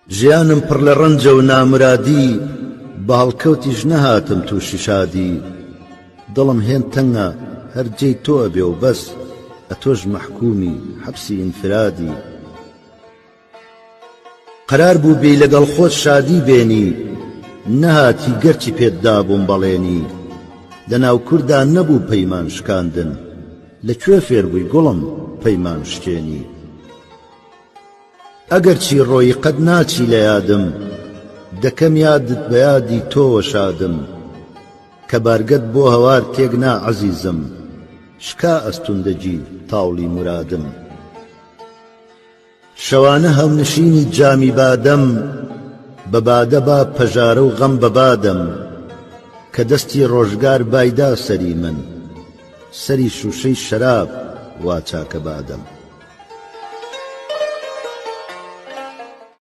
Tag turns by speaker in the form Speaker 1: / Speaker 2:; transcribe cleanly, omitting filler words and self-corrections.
Speaker 1: ژیانم پڕ لە ڕەنجە و نامرادی باڵکەوتیش نەهاتم تووشی شادی دڵم هێن تەنگە هەرجێی تۆ ئەبێ و بەس ئەتۆش مەحکومی حەبسی ئینفرادی قەرار بوو بێی لەگەڵ خۆت شادی بێنی نەهاتی گەرچی پێتدا بووم بەڵێنی لەناو کووردا نەبوو پەیمان شکاندن لەکوێ فێر بووی گوڵم پەیمان شکێنی ئەگەرچی ڕۆی قەت ناچی لە یادم دەکەم یادت بە یادی تۆوە شادم کە بارگەت بۆ هەوار تێکنا عەزیزم شکا ئەستوندەجی تاوڵی مرادم شەوانە هەونشینی جامی بادەم بە بادە با پەژارە و غەم بەبادەم کە دەستی ڕۆژگار بایدا سەری من سەری شوشەی شەراب وا چاکە بادەم